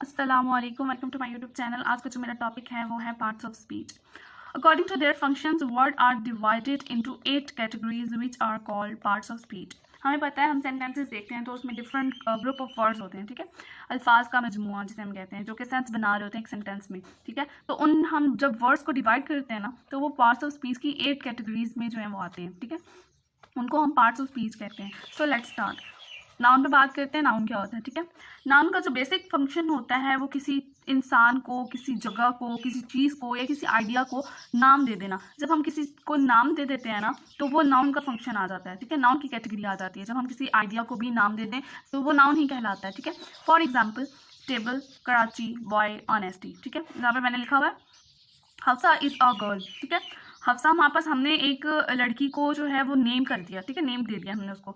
अस्सलामुअलैकुम, welcome to my YouTube channel. आज का जो मेरा टॉपिक है वो है parts of speech. According to their functions word are divided into 8 categories which are called parts of speech. हमें पता है, हम सेंटेंसेस देखते हैं तो उसमें डिफरेंट ग्रुप ऑफ वर्ड्स होते हैं, ठीक है। अल्फाज का मजमुआ जिसे हम कहते हैं, जो कि सेंस बना रहे होते हैं एक सेंटेंस में, ठीक है। तो उन हम जब वर्ड्स को डिवाइड करते हैं ना, तो वो पार्ट्स ऑफ स्पीच की 8 कैटेगरीज में जो है वो आते हैं, ठीक है। उनको हम पार्ट्स ऑफ स्पीच कहते हैं। So let's start. नाउन पे बात करते हैं। नाउन क्या होता है, ठीक है। नाउन का जो बेसिक फंक्शन होता है वो किसी इंसान को, किसी जगह को, किसी चीज़ को या किसी आइडिया को नाम दे देना। जब हम किसी को नाम दे देते हैं ना, तो वो नाउन का फंक्शन आ जाता है, ठीक है। नाउन की कैटेगरी आ जाती है। जब हम किसी आइडिया को भी नाम दे दें तो वो नाउन ही कहलाता है, ठीक है। For example, table, Karachi, boy, honesty, ठीक है। यहाँ पे मैंने लिखा हुआ है हफ्सा इज अ गर्ल, ठीक है। हफ्सा हमारे पास, हमने एक लड़की को जो है वो नेम कर दिया, ठीक है। नेम दे दिया हमने उसको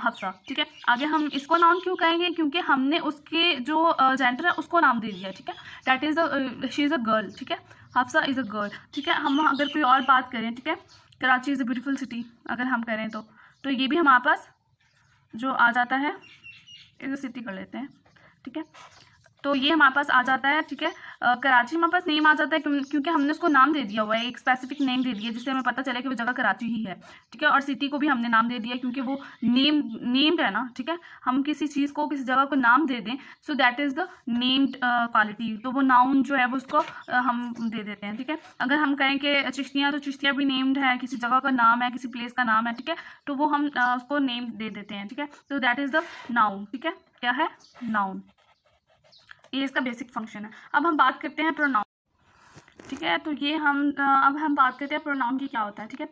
हफ्सा, ठीक है। आगे हम इसको नाउन क्यों कहेंगे? क्योंकि हमने उसके जो जेंडर है उसको नाम दे दिया, ठीक है। That is she is a girl, ठीक है। हफ्सा इज़ अ गर्ल, ठीक है। हम अगर कोई और बात करें, ठीक है, Karachi is a beautiful city अगर हम करें तो ये भी हमारे पास जो आ जाता है, इज़ अ सिटी कर लेते हैं, ठीक है। तो ये हमारे पास आ जाता है, ठीक है। कराची हमारे पास नेम आ जाता है क्योंकि हमने उसको नाम दे दिया हुआ है, एक स्पेसिफिक नेम दे दिया जिससे हमें पता चले कि वो जगह कराची ही है, ठीक है। और सिटी को भी हमने नाम दे दिया क्योंकि वो नेम्ड है ना, ठीक है। हम किसी चीज़ को, किसी जगह को नाम दे दें, so that is the named quality. तो वो नाउन जो है वो उसको हम दे देते हैं, ठीक है। अगर हम कहें कि चिश्तियाँ, तो चिश्तियाँ भी नेम्ड है, किसी जगह का नाम है, किसी प्लेस का नाम है, ठीक है। तो वो हम उसको नेम दे देते हैं, ठीक है। तो दैट इज़ द नाउन, ठीक है। क्या है? नाउन। ये इसका बेसिक फंक्शन है। अब हम बात करते हैं प्रोनाउन, ठीक है। तो ये अब हम बात करते हैं प्रोनाउन की क्या होता है, ठीक है।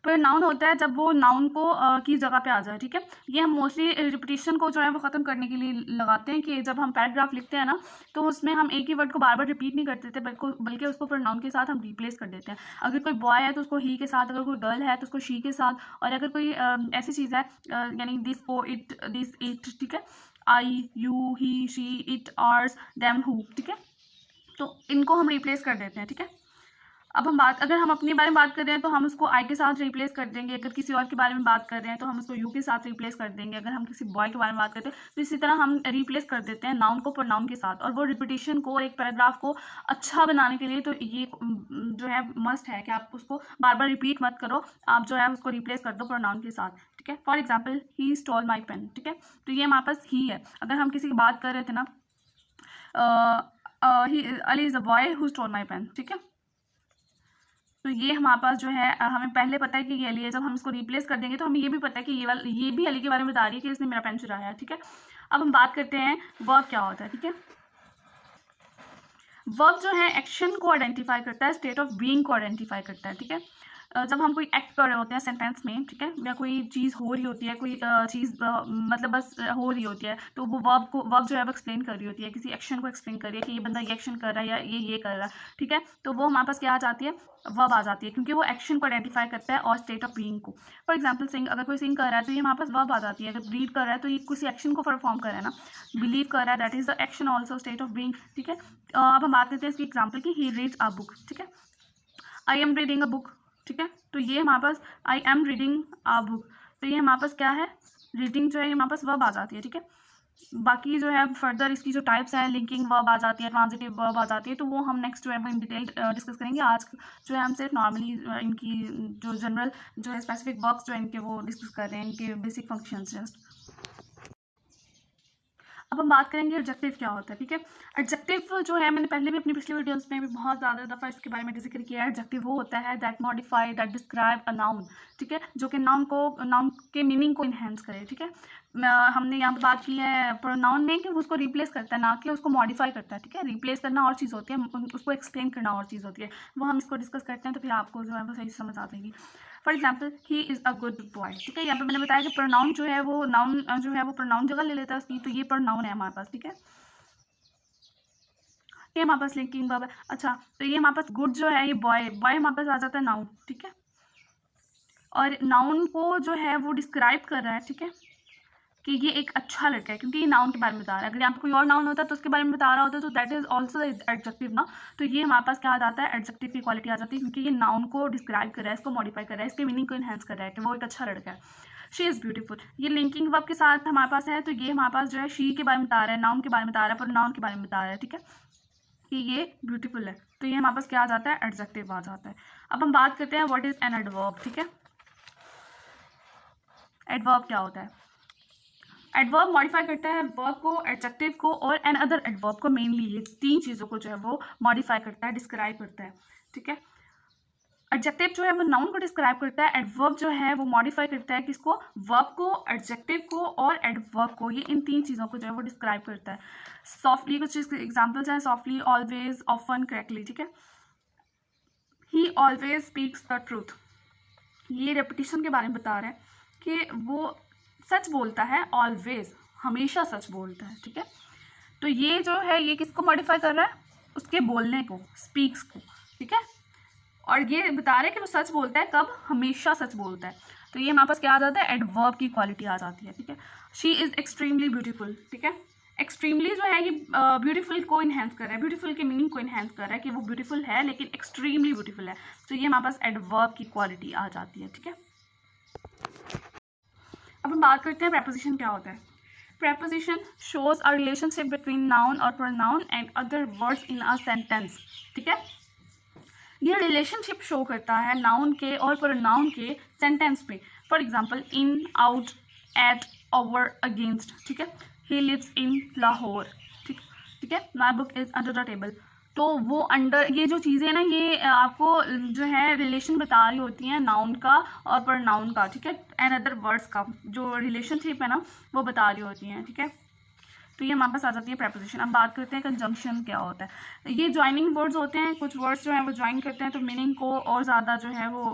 प्रोनाउन होता है जब वो नाउन को की जगह पे आ जाए, ठीक है। ये हम मोस्टली रिपीटिशन को जो है वो ख़त्म करने के लिए लगाते हैं कि जब हम पैराग्राफ लिखते हैं ना, तो उसमें हम एक ही वर्ड को बार बार रिपीट नहीं करते थे, बल्कि उसको प्रोनाउन के साथ हम रिप्लेस कर देते हैं। अगर कोई बॉय है तो उसको ही के साथ, अगर कोई गर्ल है तो उसको शी के साथ, और अगर कोई ऐसी चीज़ है यानी दिस को, इट, दिस, इट, ठीक है। I, you, he, she, it, ours, them, who, ठीक है। तो इनको हम रिप्लेस कर देते हैं, ठीक है। अब अगर हम अपने बारे में बात कर रहे हैं तो हम उसको आई के साथ रिप्लेस कर देंगे। अगर किसी और के बारे में बात कर रहे हैं तो हम उसको यू के साथ रिप्लेस कर देंगे। अगर हम किसी बॉय के बारे में बात करते हैं तो इसी तरह हम रिप्लेस कर देते हैं नाउन को प्रोनाउन के साथ। और वो रिपीटिशन को, एक पैराग्राफ को अच्छा बनाने के लिए तो ये जो है मस्ट है कि आप उसको बार बार रिपीट मत करो, आप जो है उसको रिप्लेस कर दो प्रोनाउन के साथ, ठीक है। For example, he stole my pen, ठीक है। तो ये हमारे पास ही है। अगर हम किसी की बात कर रहे थे ना, Ali is a boy who stole my pen, ठीक है। तो ये हमारे पास जो है हमें पहले पता है कि ये अली है। जब हम इसको रिप्लेस कर देंगे तो हमें ये भी पता है कि ये भी अली के बारे में बता रही है कि इसने मेरा पेन चुराया है, ठीक है। अब हम बात करते हैं वर्ब क्या होता है, ठीक है। वर्ब जो है एक्शन को आइडेंटिफाई करता है, स्टेट ऑफ बीइंग को आइडेंटिफाई करता है, ठीक है। जब हम कोई एक्ट कर रहे होते हैं सेंटेंस में, ठीक है, या कोई चीज़ हो रही होती है, कोई चीज़ मतलब बस हो रही होती है, तो वो वर्ब जो है वो एक्सप्लेन कर रही होती है, किसी एक्शन को एक्सप्लेन कर रही है कि ये बंदा ये एक्शन कर रहा है या ये कर रहा है, ठीक है। तो वो हमारे पास क्या आ जाती है? वर्ब आ जाती है, क्योंकि वो एक्शन को आइडेंटिफाई करता है और स्टेट ऑफ बीइंग को। फॉर एग्जाम्पल, सिंग, अगर कोई सिंग कर रहा है तो ये हमारे पास वर्ब आ जाती है। अगर रीड कर रहा है तो ये किसी एक्शन को परफॉर्म कर रहा है ना। बिलीव कर रहा है, that is the action also, state of being, ठीक है। अब हम बात करते हैं इसकी एग्जाम्पल की, ही रीड्स अ बुक, ठीक है। I am reading a book, ठीक है। तो ये हमारे पास I am reading a book, तो ये हमारे पास क्या है? रीडिंग जो है हमारे पास वर्ब आ जाती है, ठीक है। बाकी जो है फर्दर इसकी जो टाइप्स हैं, लिंकिंग वर्ब आ जाती है, ट्रांजिटिव वर्ब आ जाती है, तो वो हम नेक्स्ट जो है वो इन डिटेल डिस्कस करेंगे। आज जो है हम सिर्फ नॉर्मली इनकी जो जनरल जो है स्पेसिफिक वर्ब्स जो है इनके वो डिस्कस कर रहे हैं, इनके बेसिक फंक्शंस जस्ट। अब हम बात करेंगे एडजेक्टिव क्या होता है, ठीक है। एडजेक्टिव जो है, मैंने पहले भी अपनी पिछली वीडियोस में भी बहुत ज़्यादा दफ़ा इसके बारे में जिक्र किया है। एडजेक्टिव वो होता है that modify, that describe a noun, ठीक है, जो कि नाउन के मीनिंग को इन्हेंस करे, ठीक है। हमने यहाँ पर बात की है प्रोनाउन में कि वो उसको रिप्लेस करता है, ना कि उसको मॉडिफाई करता है, ठीक है। रिप्लेस करना और चीज़ होती है, उसको एक्सप्लेन करना और चीज़ होती है। वो हम इसको डिस्कस करते हैं तो फिर आपको जो है वो सही समझ आ जाएगी। For example, he is a good boy, ठीक है। यहाँ पे मैंने बताया कि प्रोनाउन जो है वो नाउन जो है वो प्रोनाउन जगह ले लेता है उसकी, तो ये प्रोनाउन है हमारे पास, ठीक है। ये हमारे पास लिंकिंग वर्ब है। अच्छा, तो ये हमारे पास गुड जो है, ये बॉय हमारे पास आ जाता है नाउन, ठीक है। और नाउन को जो है वो डिस्क्राइब कर रहा है, ठीक है, कि ये एक अच्छा लड़का है, क्योंकि ये नाउन के बारे में बता रहा है। अगर यहाँ पे कोई और नाउन होता है तो उसके बारे में बता रहा होता है, तो दैट इज ऑल्सो एडजेक्टिव ना। तो ये हमारे पास क्या आ जाता है? एडजेक्टिव की क्वालिटी आ जाती है, क्योंकि ये नाउन को डिस्क्राइब कर रहा है, इसको मॉडिफाई कर रहा है, इसके मीनिंग को इन्हेंस कर रहा है कि वो एक अच्छा लड़का है। शी इज़ ब्यूटीफुल, ये लिंकिंग वर्ब के साथ हमारे पास है, तो ये हमारे पास जो है शी के बारे में बता रहा है, नाउन के बारे में बता रहा है, प्रोनाउन के बारे में बता रहा है, ठीक है, कि ये ब्यूटीफुल है, तो ये हमारे पास क्या आ जाता है, एडजेक्टिव आ जाता है। अब हम बात करते हैं व्हाट इज एन एडवर्ब, ठीक है। एडवर्ब क्या होता है? एडवर्ब मॉडिफाई करता है वर्ब को, एडजेक्टिव को और एन अदर एडवर्ब को, मेनली ये तीन चीज़ों को जो है वो मॉडिफाई करता है, डिस्क्राइब करता है, ठीक है। एडजेक्टिव जो है वो नाउन को डिस्क्राइब करता है, एडवर्ब जो है वो मॉडिफाई करता है किसको, वर्ब को, एडजेक्टिव को और एडवर्ब को, ये इन तीन चीज़ों को जो है वो डिस्क्राइब करता है। सॉफ्टली कुछ एग्जाम्पल्स हैं, सॉफ्टली, ऑलवेज, ऑफन, करेक्टली, ठीक है। ही ऑलवेज स्पीक्स द ट्रूथ, ये रेपिटेशन के बारे में बता रहा है कि वो सच बोलता है, ऑलवेज, हमेशा सच बोलता है, ठीक है। तो ये जो है ये किसको मॉडिफाई कर रहा है, उसके बोलने को, स्पीक्स को, ठीक है। और ये बता रहे हैं कि वो सच बोलता है, कब, हमेशा सच बोलता है, तो ये हमारे पास क्या आ जाता है, एडवर्ब की क्वालिटी आ जाती है, ठीक है। शी इज़ एक्सट्रीमली ब्यूटीफुल, ठीक है। एक्सट्रीमली जो है ये ब्यूटीफुल को इन्हेंस कर रहा है, ब्यूटीफुल के मीनिंग को इन्हेंस कर रहा है कि वो ब्यूटीफुल है लेकिन एक्सट्रीमली ब्यूटीफुल है, तो ये हमारे पास एडवर्ब की क्वालिटी आ जाती है, ठीक है। अब हम बात करते हैं प्रेपोजिशन क्या होता है। Preposition shows a relationship between noun और pronoun and other words in a sentence, ठीक है। ये रिलेशनशिप शो करता है नाउन के और प्रोनाउन के सेंटेंस पे। For example in, out, at, over, against, ठीक है। ही लिव्स इन लाहौर, ठीक है। My book is under the table, तो वो अंडर, ये जो चीज़ें ना ये आपको जो है रिलेशन बता रही होती हैं नाउन का और प्रोनाउन का, ठीक है, एंड अदर वर्ड्स का जो रिलेशनशिप है ना वो बता रही होती हैं, ठीक है। तो ये हमारे पास आ जाती है प्रेपोजिशन। अब बात करते हैं कंजंक्शन क्या होता है। ये ज्वाइनिंग वर्ड्स होते हैं, कुछ वर्ड्स जो हैं वो ज्वाइन करते हैं तो मीनिंग को और ज़्यादा जो है वो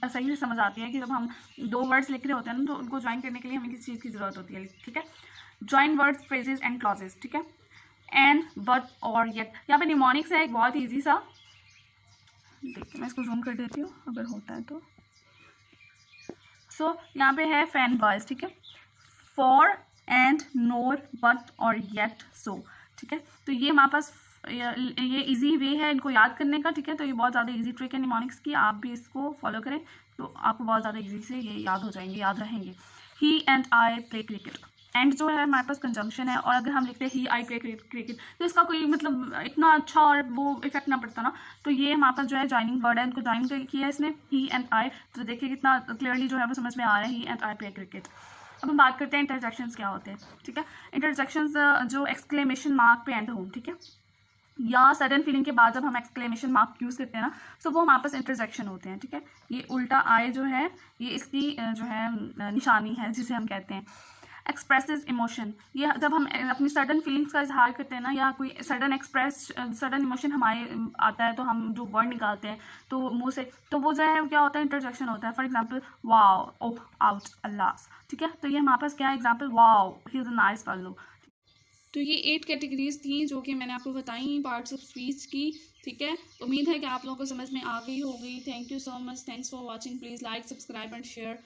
सही से समझ आती है कि जब हम दो वर्ड्स लिख रहे होते हैं ना तो उनको ज्वाइन करने के लिए हमें किसी चीज़ की ज़रूरत होती है, ठीक है। Join words, phrases and clauses, ठीक है। एंड, बट, और, येट, यहाँ पे निमोनिक्स है एक बहुत ईजी सा, देखिए मैं इसको जूम कर देती हूँ अगर होता है तो। सो यहाँ पे है फैन बॉयज, ठीक है। फॉर, एंड, नोर, बट और येट, सो, ठीक है। तो ये हमारे पास ये इजी वे है इनको याद करने का, ठीक है। तो ये बहुत ज़्यादा इजी ट्रिक है निमोनिक्स की, आप भी इसको फॉलो करें तो आपको बहुत ज़्यादा इजी से ये याद हो जाएंगे, याद रहेंगे। He and I play cricket, and जो है हमारे पास कंजंक्शन है, और अगर हम लिखते हैं ही आई प्ले क्रिकेट तो इसका कोई मतलब इतना अच्छा और वो इफेक्ट ना पड़ता ना, तो ये हमारे पास जो है ज्वाइनिंग वर्ड है, इनको ज्वाइन किया है इसने, ही एंड आई, तो देखिए कितना क्लियरली जो है वो समझ में आ रहा है, ही एंड आई प्ले क्रिकेट। अब हम बात करते हैं इंटरजेक्शंस क्या होते हैं, ठीक है। इंटरजेक्शंस जो एक्सक्लेमेशन मार्क पे एंड हो, ठीक है, या सडन फीलिंग के बाद जब हम एक्सक्लेमेशन मार्क यूज़ करते हैं ना तो वो हमारे पास इंटरजेक्शन होते हैं, ठीक है। ये उल्टा आई जो है ये इसकी जो है निशानी है जिसे हम कहते हैं एक्सप्रेसिव इमोशन। ये जब हम अपनी सडन फीलिंग्स का इजहार करते हैं ना, या कोई सडन इमोशन हमारे आता है तो हम जो वर्ड निकालते हैं तो मुंह से, तो वो जो है क्या होता है, इंटरजेक्शन होता है। For example wow, oh, out, अल्लाह, ठीक है। तो ये हमारे पाज क्या है example, wow, he is a nice fellow. तो ये 8 कैटेगरीज थी जो कि मैंने आपको बताई पार्ट्स ऑफ स्पीच की, ठीक है। उम्मीद है कि आप लोगों को समझ में आ गई होगी। Thank you so much, thanks for watching, please like, subscribe and share.